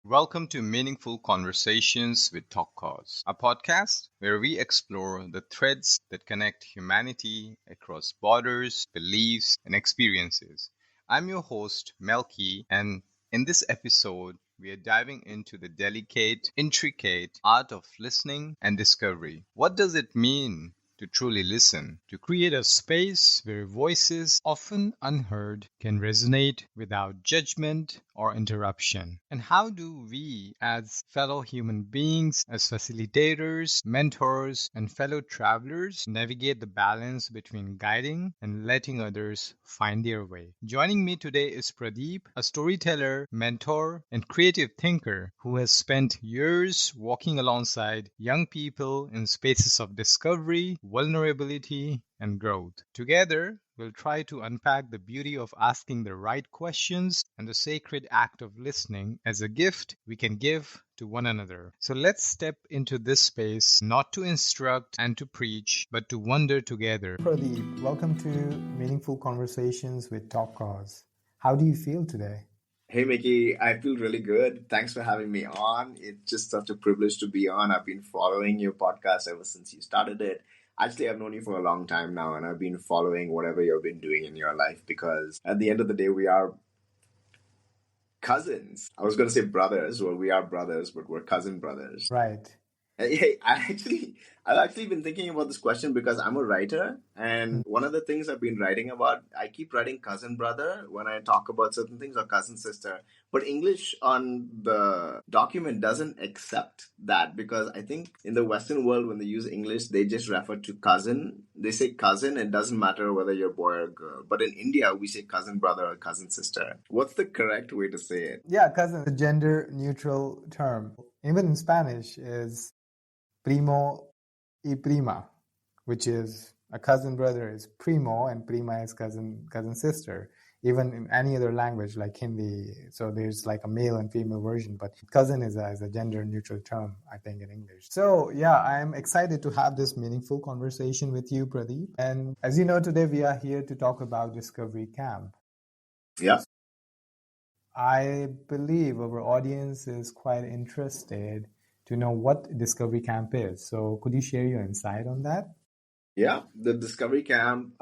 Welcome to Meaningful Conversations with TalkCoz, a podcast where we explore the threads that connect humanity across borders, beliefs, and experiences. I'm your host, Melky, and in this episode, we are diving into the delicate, intricate art of listening and discovery. What does it mean to truly listen, to create a space where voices, often unheard, can resonate without judgment or interruption? And how do we, as fellow human beings, as facilitators, mentors, and fellow travelers, navigate the balance between guiding and letting others find their way? Joining me today is Pradeep, a storyteller, mentor, and creative thinker who has spent years walking alongside young people in spaces of discovery, vulnerability, and growth. Together, we'll try to unpack the beauty of asking the right questions and the sacred act of listening as a gift we can give to one another. So let's step into this space not to instruct and to preach, but to wonder together. Pradeep, welcome to Meaningful Conversations with TalkCoz. How do you feel today? Hey, Mickey, I feel really good. Thanks for having me on. It's just such a privilege to be on. I've been following your podcast ever since you started it. Actually, I've known you for a long time now, and I've been following whatever you've been doing in your life because at the end of the day, we are cousins. I was going to say brothers. Well, we are brothers, but we're cousin brothers. Right. Hey, I've actually been thinking about this question because I'm a writer, and one of the things I've been writing about, I keep writing cousin brother when I talk about certain things, or cousin sister. But English on the document doesn't accept that because I think in the Western world, when they use English, they just refer to cousin. They say cousin. It doesn't matter whether you're a boy or a girl. But in India, we say cousin brother or cousin sister. What's the correct way to say it? Yeah, cousin, a gender neutral term. Even in Spanish is primo y prima, which is a cousin brother is primo and prima is cousin sister. Even in any other language like Hindi, so there's like a male and female version, but cousin is a gender neutral term, I think, in English. So yeah, I'm excited to have this meaningful conversation with you, Pradeep. And as you know, today we are here to talk about Discovery Camp. Yeah. I believe our audience is quite interested to know what Discovery Camp is. So could you share your insight on that? Yeah, the Discovery Camp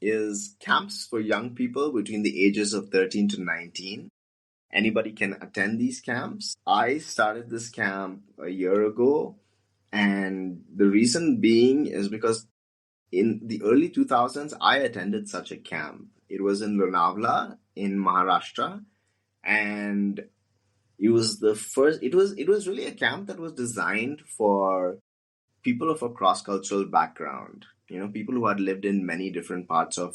is camps for young people between the ages of 13 to 19. Anybody can attend these camps. I started this camp a year ago, and the reason being is because in the early 2000s, I attended such a camp. It was in Lonavala in Maharashtra, and it was the first. It was really a camp that was designed for people of a cross-cultural background. People who had lived in many different parts of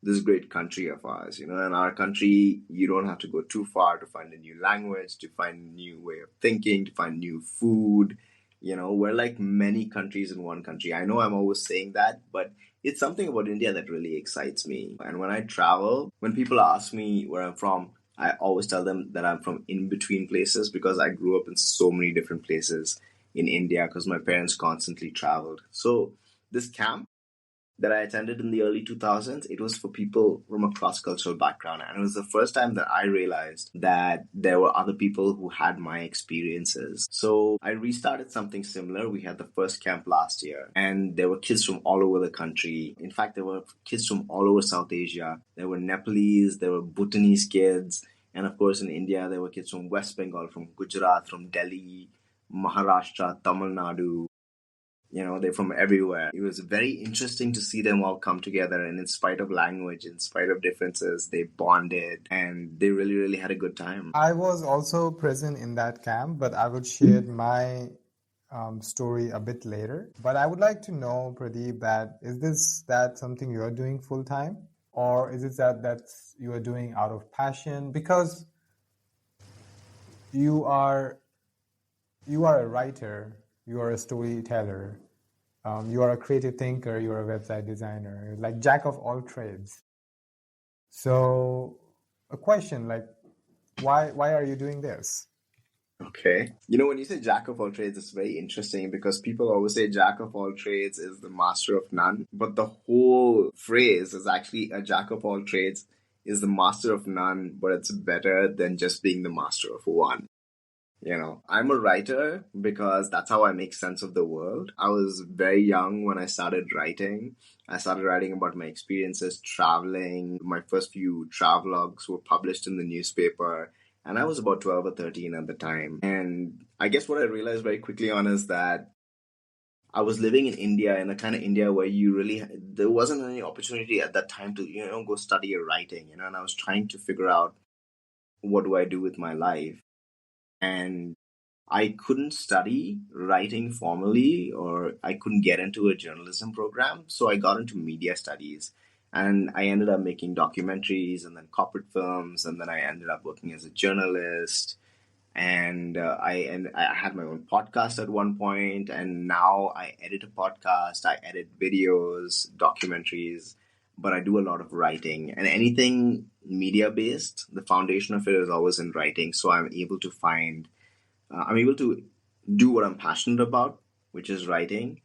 this great country of ours. In our country, you don't have to go too far to find a new language, to find a new way of thinking, to find new food. We're like many countries in one country. I know I'm always saying that, but it's something about India that really excites me. And when I travel, when people ask me where I'm from, I always tell them that I'm from in-between places because I grew up in so many different places in India because my parents constantly traveled. So this camp that I attended in the early 2000s, it was for people from a cross-cultural background. And it was the first time that I realized that there were other people who had my experiences. So I restarted something similar. We had the first camp last year, and there were kids from all over the country. In fact, there were kids from all over South Asia. There were Nepalese, there were Bhutanese kids. And of course, in India, there were kids from West Bengal, from Gujarat, from Delhi, Maharashtra, Tamil Nadu. They're from everywhere. It was very interesting to see them all come together, and in spite of language, in spite of differences, they bonded and they really, really had a good time. I was also present in that camp, but I would share my story a bit later. But I would like to know, Pradeep, that something you're doing full time, or is it that you are doing out of passion? Because you are a writer, you are a storyteller, you are a creative thinker, you are a website designer, like jack of all trades. So a question like, why are you doing this? Okay. When you say jack of all trades, it's very interesting because people always say jack of all trades is the master of none. But the whole phrase is actually a jack of all trades is the master of none, but it's better than just being the master of one. I'm a writer because that's how I make sense of the world. I was very young when I started writing. I started writing about my experiences traveling. My first few travelogues were published in the newspaper, and I was about 12 or 13 at the time. And I guess what I realized very quickly on is that I was living in India, in a kind of India where there wasn't any opportunity at that time to, go study writing, and I was trying to figure out what do I do with my life. And I couldn't study writing formally, or I couldn't get into a journalism program. So I got into media studies, and I ended up making documentaries and then corporate films. And then I ended up working as a journalist. And I had my own podcast at one point, and now I edit a podcast, I edit videos, documentaries, but I do a lot of writing. And anything media based, the foundation of it is always in writing. So I'm able to do what I'm passionate about, which is writing,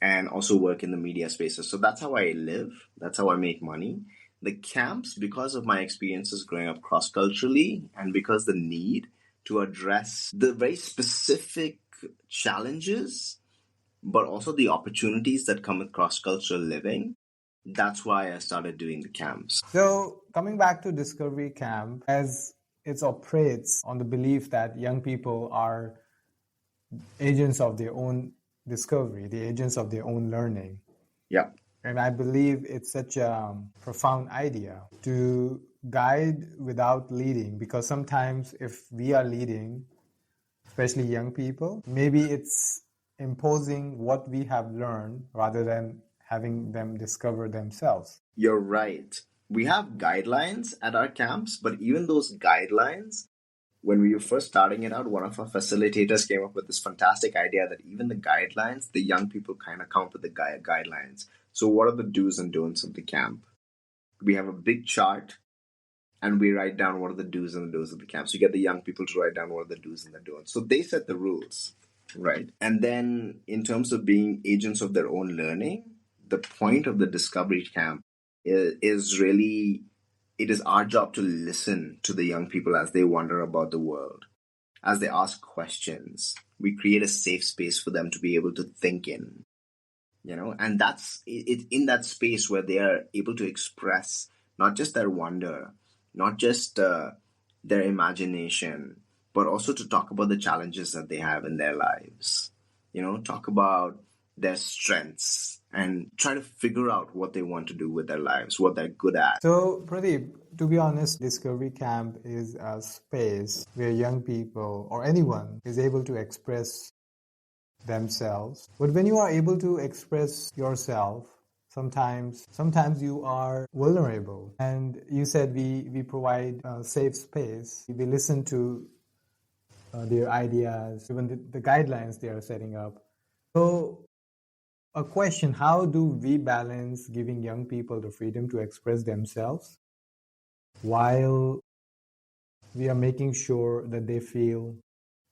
and also work in the media spaces. So that's how I live. That's how I make money. The camps, because of my experiences growing up cross culturally, and because the need to address the very specific challenges, but also the opportunities that come with cross cultural living, that's why I started doing the camps. So, coming back to Discovery Camp, as it operates on the belief that young people are agents of their own discovery, the agents of their own learning. Yeah. And I believe it's such a profound idea to guide without leading, because sometimes if we are leading, especially young people, maybe it's imposing what we have learned rather than having them discover themselves. You're right. We have guidelines at our camps, but even those guidelines, when we were first starting it out, one of our facilitators came up with this fantastic idea that even the guidelines, the young people kind of come up with the guidelines. So what are the do's and don'ts of the camp? We have a big chart, and we write down what are the do's and the don'ts of the camp. So you get the young people to write down what are the do's and the don'ts. So they set the rules, right? And then in terms of being agents of their own learning, the point of the Discovery Camp is really, it is our job to listen to the young people as they wonder about the world, as they ask questions. We create a safe space for them to be able to think in, and that's it, in that space where they are able to express not just their wonder, not just their imagination, but also to talk about the challenges that they have in their lives, talk about their strengths and try to figure out what they want to do with their lives, what they're good at. So, Pradeep, to be honest, Discovery Camp is a space where young people or anyone is able to express themselves. But when you are able to express yourself, sometimes you are vulnerable. And you said we provide a safe space. We listen to their ideas, even the guidelines they are setting up. So a question, how do we balance giving young people the freedom to express themselves while we are making sure that they feel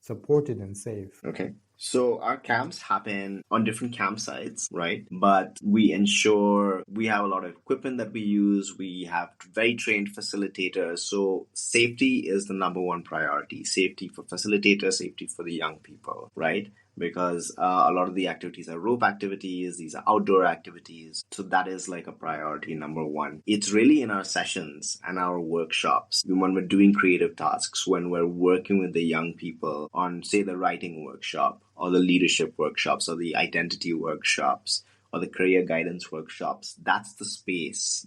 supported and safe? Okay. So our camps happen on different campsites, right? But we ensure we have a lot of equipment that we use. We have very trained facilitators. So safety is the number one priority. Safety for facilitators, safety for the young people, right? Because a lot of the activities are rope activities, these are outdoor activities. So that is like a priority number one. It's really in our sessions and our workshops, when we're doing creative tasks, when we're working with the young people on, say, the writing workshop or the leadership workshops or the identity workshops or the career guidance workshops. That's the space,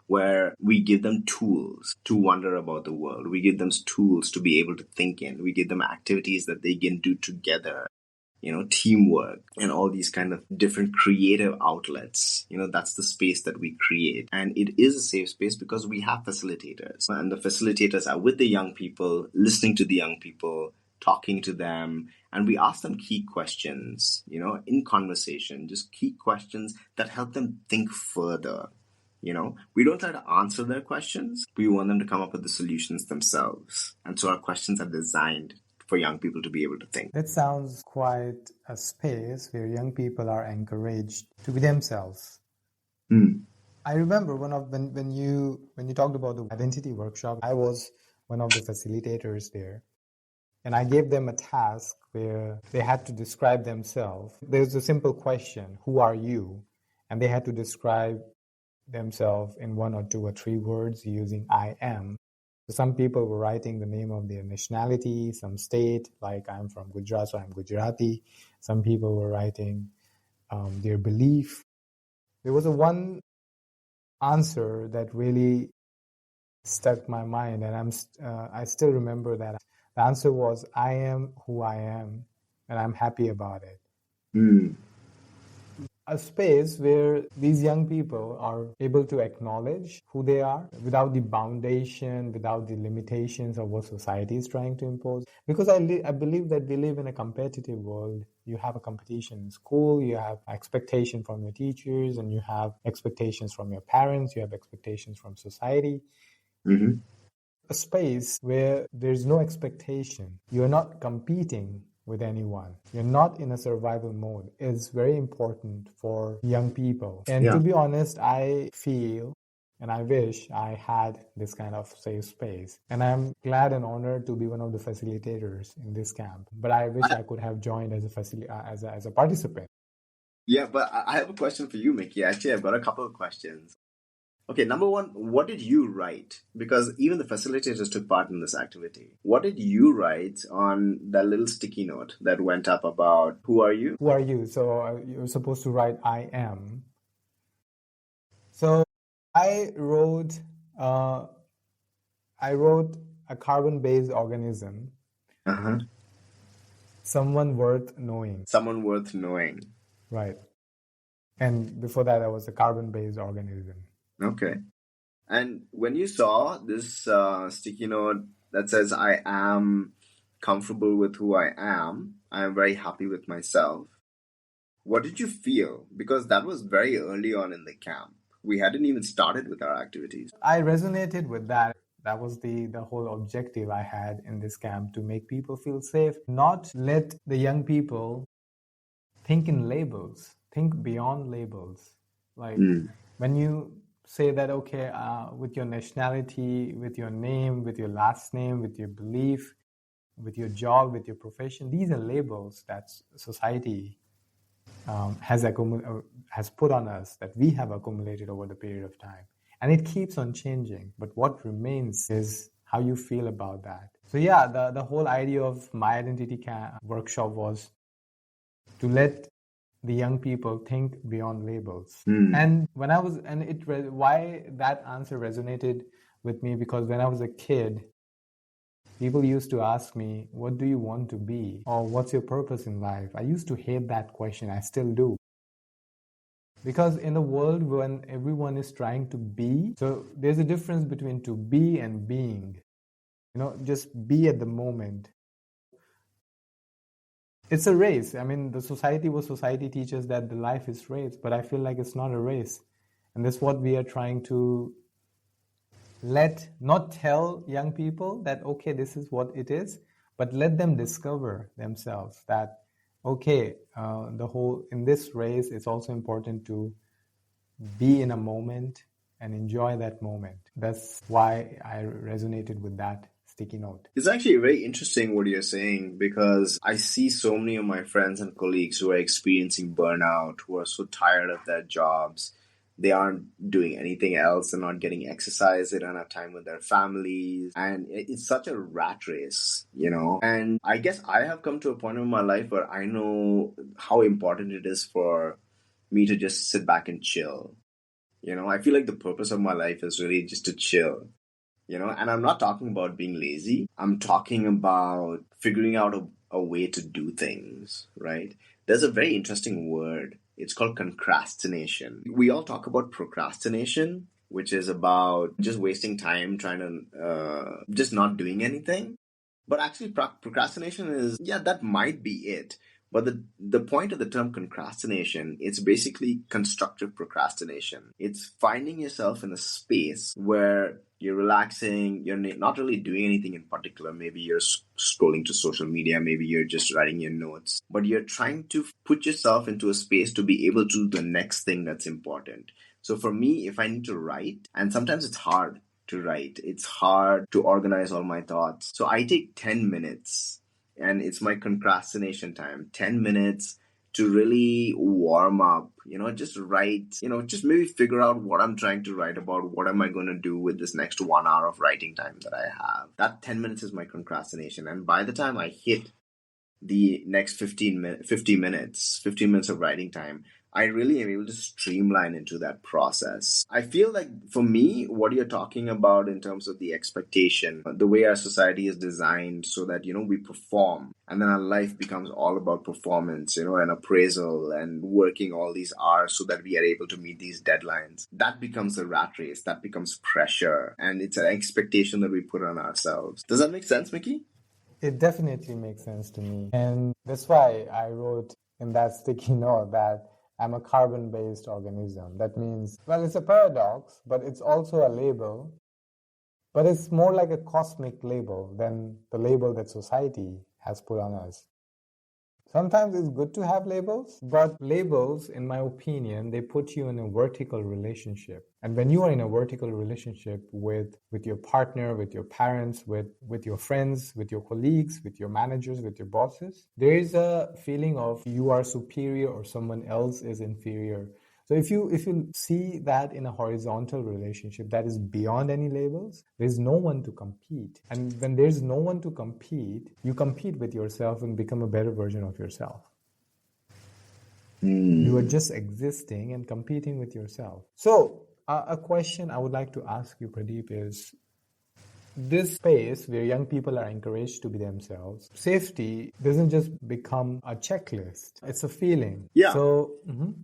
where we give them tools to wonder about the world. We give them tools to be able to think in. We give them activities that they can do together. Teamwork and all these kind of different creative outlets. That's the space that we create. And it is a safe space because we have facilitators. And the facilitators are with the young people, listening to the young people, talking to them. And we ask them key questions, in conversation, just key questions that help them think further. We don't try to answer their questions. We want them to come up with the solutions themselves. And so our questions are designed for young people to be able to think. That sounds quite a space where young people are encouraged to be themselves. I remember when you talked about the identity workshop, I was one of the facilitators there. And I gave them a task where they had to describe themselves. There's a simple question, who are you? And they had to describe themselves in 1 or 2 or 3 words using I am. So some people were writing the name of their nationality, some state, like I'm from Gujarat, so I'm Gujarati. Some people were writing their belief. There was one answer that really stuck my mind, and I still remember that. The answer was, I am who I am, and I'm happy about it. A space where these young people are able to acknowledge who they are without the foundation, without the limitations of what society is trying to impose. Because I believe that we live in a competitive world. You have a competition in school, you have expectation from your teachers, and you have expectations from your parents, you have expectations from society. Mm-hmm. A space where there's no expectation, you're not competing with anyone, you're not in a survival mode, is very important for young people. And to be honest, I feel and I wish I had this kind of safe space. And I'm glad and honored to be one of the facilitators in this camp. But I wish I could have joined as a participant. Yeah, but I have a question for you, Mickey. Actually, I've got a couple of questions. Okay, number one, what did you write? Because even the facilitators took part in this activity. What did you write on that little sticky note that went up about who are you? Who are you? So you're supposed to write I am. So I wrote a carbon-based organism. Uh-huh. Someone worth knowing. Someone worth knowing. Right. And before that, I was a carbon-based organism. Okay. And when you saw this sticky note that says, I am comfortable with who I am very happy with myself, what did you feel? Because that was very early on in the camp. We hadn't even started with our activities. I resonated with that. That was the whole objective I had in this camp, to make people feel safe, not let the young people think in labels, think beyond labels. Like when you say that, okay, with your nationality, with your name, with your last name, with your belief, with your job, with your profession, these are labels that society has put on us, that we have accumulated over the period of time. And it keeps on changing. But what remains is how you feel about that. So yeah, the whole idea of my identity workshop was to let the young people think beyond labels. And when I was, why that answer resonated with me, because when I was a kid, people used to ask me, what do you want to be? Or what's your purpose in life? I used to hate that question. I still do. Because in a world when everyone is trying to be, so there's a difference between to be and being. Just be at the moment. It's a race. I mean, the society teaches that the life is race, but I feel like it's not a race. And that's what we are trying to not tell young people that, okay, this is what it is, but let them discover themselves that, okay, in this race, it's also important to be in a moment and enjoy that moment. That's why I resonated with that sticky note. It's actually very interesting what you're saying, because I see so many of my friends and colleagues who are experiencing burnout, who are so tired of their jobs. They aren't doing anything else. They're not getting exercise. They don't have time with their families. And it's such a rat race, And I guess I have come to a point in my life where I know how important it is for me to just sit back and chill. I feel like the purpose of my life is really just to chill. And I'm not talking about being lazy. I'm talking about figuring out a way to do things, right? There's a very interesting word. It's called procrastination. We all talk about procrastination, which is about just wasting time trying to just not doing anything. But actually, procrastination is, that might be it. But the point of the term procrastination, it's basically constructive procrastination. It's finding yourself in a space where you're relaxing, you're not really doing anything in particular. Maybe you're scrolling to social media, maybe you're just writing your notes, but you're trying to put yourself into a space to be able to do the next thing that's important. So for me, if I need to write, and sometimes it's hard to write, it's hard to organize all my thoughts. So I take 10 minutes and it's my procrastination time. 10 minutes to really warm up, just write, just maybe figure out what I'm trying to write about. What am I going to do with this next 1 hour of writing time that I have? That 10 minutes is my procrastination. And by the time I hit the next 50 minutes, 15 minutes of writing time, I really am able to streamline into that process. I feel like for me, what you're talking about in terms of the expectation, the way our society is designed so that, we perform, and then our life becomes all about performance, and appraisal and working all these hours so that we are able to meet these deadlines. That becomes a rat race, that becomes pressure, and it's an expectation that we put on ourselves. Does that make sense, Mickey? It definitely makes sense to me. And that's why I wrote in that sticky note that I'm a carbon-based organism. That means, well, it's a paradox, but it's also a label. But it's more like a cosmic label than the label that society has put on us. Sometimes it's good to have labels, but labels, in my opinion, they put you in a vertical relationship. And when you are in a vertical relationship with your partner, with your parents, with your friends, with your colleagues, with your managers, with your bosses, there is a feeling of you are superior or someone else is inferior. So if you see that in a horizontal relationship that is beyond any labels, there's no one to compete. And when there's no one to compete, you compete with yourself and become a better version of yourself. You are just existing and competing with yourself. So a question I would like to ask you, Pradeep, is this space where young people are encouraged to be themselves, safety doesn't just become a checklist. It's a feeling. Yeah. So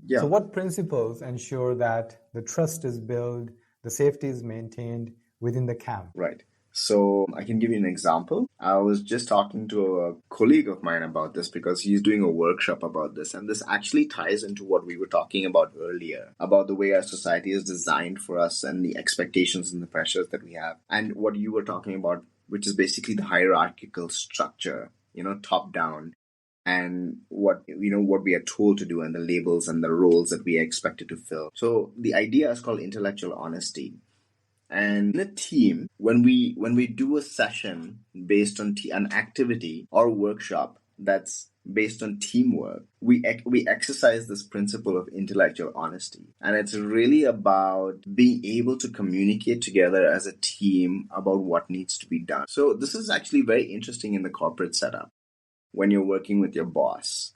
Yeah. what principles ensure that the trust is built, the safety is maintained within the camp? Right. So I can give you an example. I was just talking to a colleague of mine about this because he's doing a workshop about this. And this actually ties into what we were talking about earlier, about the way our society is designed for us and the expectations and the pressures that we have. And what you were talking about, which is basically the hierarchical structure, top down, and what we are told to do, and the labels and the roles that we are expected to fill. So the idea is called intellectual honesty. And in a team, when we do a session based on an activity or workshop that's based on teamwork, we exercise this principle of intellectual honesty. And it's really about being able to communicate together as a team about what needs to be done. So this is actually very interesting in the corporate setup. When you're working with your boss,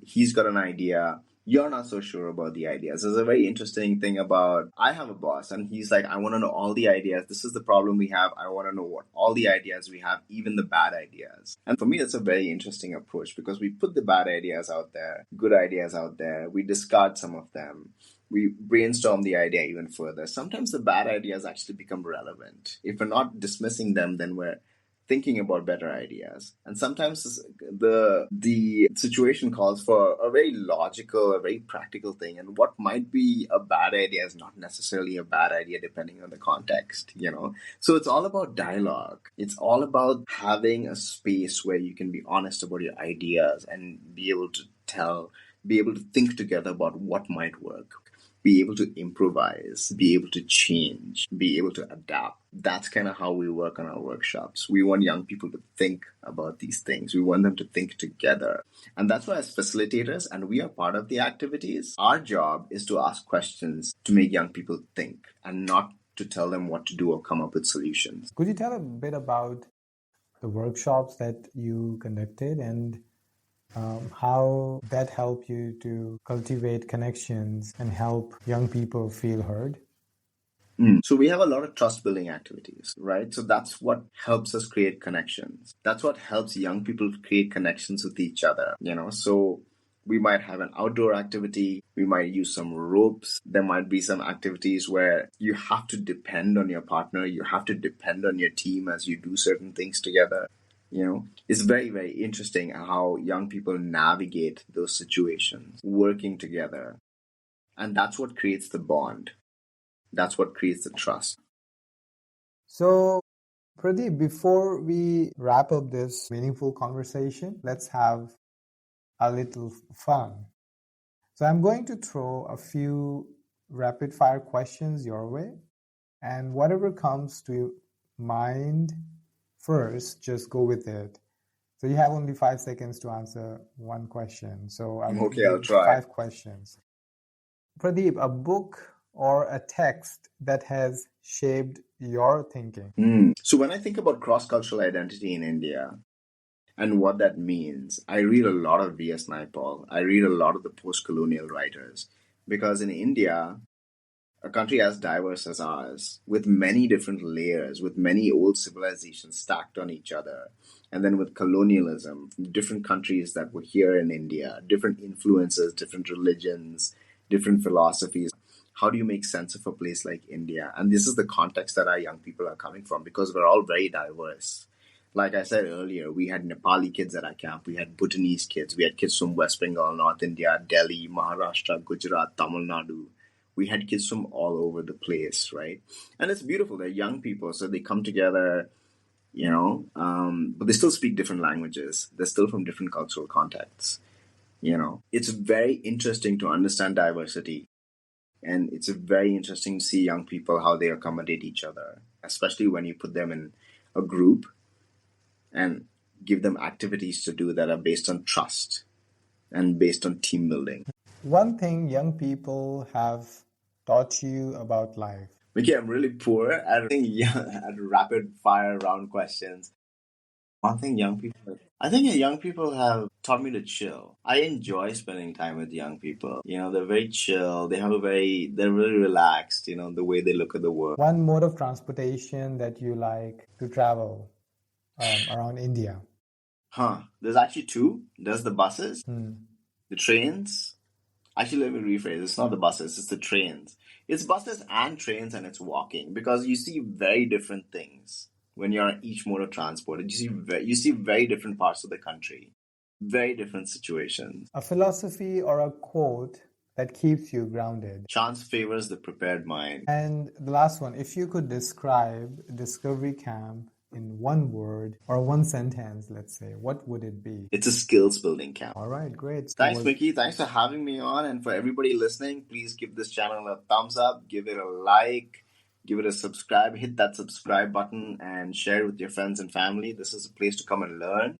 he's got an idea, you're not so sure about the ideas. There's a very interesting thing about, I have a boss and he's like, I want to know all the ideas. This is the problem we have. I want to know what all the ideas we have, even the bad ideas. And for me, that's a very interesting approach because we put the bad ideas out there, good ideas out there. We discard some of them. We brainstorm the idea even further. Sometimes the bad ideas actually become relevant. If we're not dismissing them, then we're thinking about better ideas. And sometimes the situation calls for a very logical, a very practical thing. And what might be a bad idea is not necessarily a bad idea depending on the context, So it's all about dialogue. It's all about having a space where you can be honest about your ideas and be able to think together about what might work. Be able to improvise, be able to change, be able to adapt. That's kind of how we work on our workshops. We want young people to think about these things. We want them to think together. And that's why as facilitators, and we are part of the activities, our job is to ask questions to make young people think and not to tell them what to do or come up with solutions. Could you tell a bit about the workshops that you conducted and how that helped you to cultivate connections and help young people feel heard? So we have a lot of trust building activities, right? So that's what helps us create connections. That's what helps young people create connections with each other, So we might have an outdoor activity. We might use some ropes. There might be some activities where you have to depend on your partner. You have to depend on your team as you do certain things together. It's very, very interesting how young people navigate those situations, working together. And that's what creates the bond. That's what creates the trust. So, Pradeep, before we wrap up this meaningful conversation, let's have a little fun. So I'm going to throw a few rapid fire questions your way, and whatever comes to mind first, just go with it. So you have only 5 seconds to answer one question. So I will Okay, I'll give try. 5 questions. Pradeep, a book or a text that has shaped your thinking? So when I think about cross-cultural identity in India and what that means, I read a lot of V.S. Naipaul. I read a lot of the post-colonial writers because in India, a country as diverse as ours, with many different layers, with many old civilizations stacked on each other, and then with colonialism, different countries that were here in India, different influences, different religions, different philosophies. How do you make sense of a place like India? And this is the context that our young people are coming from because we're all very diverse. Like I said earlier, we had Nepali kids at our camp, we had Bhutanese kids, we had kids from West Bengal, North India, Delhi, Maharashtra, Gujarat, Tamil Nadu. We had kids from all over the place, right? And it's beautiful. They're young people, so they come together, but they still speak different languages. They're still from different cultural contexts. It's very interesting to understand diversity. And it's very interesting to see young people, how they accommodate each other, especially when you put them in a group and give them activities to do that are based on trust and based on team building. One thing young people have taught you about life. Mickey, I'm really poor at rapid fire round questions. One thing I think young people have taught me to chill. I enjoy spending time with young people. They're very chill. They're really relaxed, the way they look at the world. One mode of transportation that you like to travel around India? There's actually two. There's the buses, the trains. Actually, let me rephrase. It's not the buses, it's the trains. It's buses and trains and it's walking because you see very different things when you're on each mode of transport. You see very different parts of the country, very different situations. A philosophy or a quote that keeps you grounded. Chance favors the prepared mind. And the last one, if you could describe Discovery Camp in one word or one sentence, let's say, what would it be? It's a skills building camp. All right, great. Thanks, Mickey. Thanks for having me on. And for everybody listening, please give this channel a thumbs up, give it a like, give it a subscribe, hit that subscribe button and share it with your friends and family. This is a place to come and learn.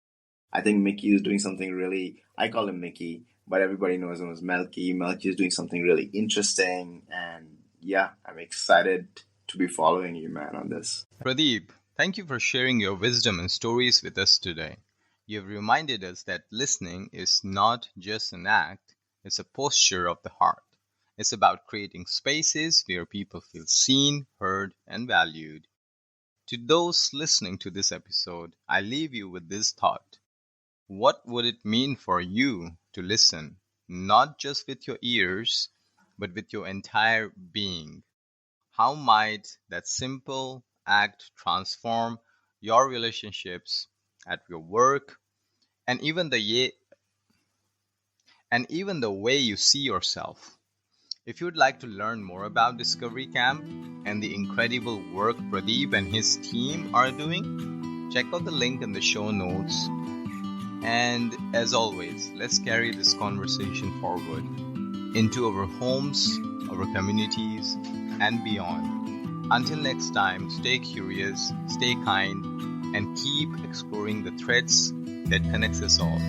I think Mickey is doing something I call him Mickey, but everybody knows him as Melky. Melky is doing something really interesting. And yeah, I'm excited to be following you, man, on this. Pradeep, thank you for sharing your wisdom and stories with us today. You have reminded us that listening is not just an act, it's a posture of the heart. It's about creating spaces where people feel seen, heard, and valued. To those listening to this episode, I leave you with this thought. What would it mean for you to listen, not just with your ears, but with your entire being? How might that simple act transform your relationships at your work and even the way you see yourself? If you'd like to learn more about Discovery Camp and the incredible work Pradeep and his team are doing, check out the link in the show notes. And as always, let's carry this conversation forward into our homes, our communities, and beyond. Until next time, stay curious, stay kind, and keep exploring the threads that connects us all.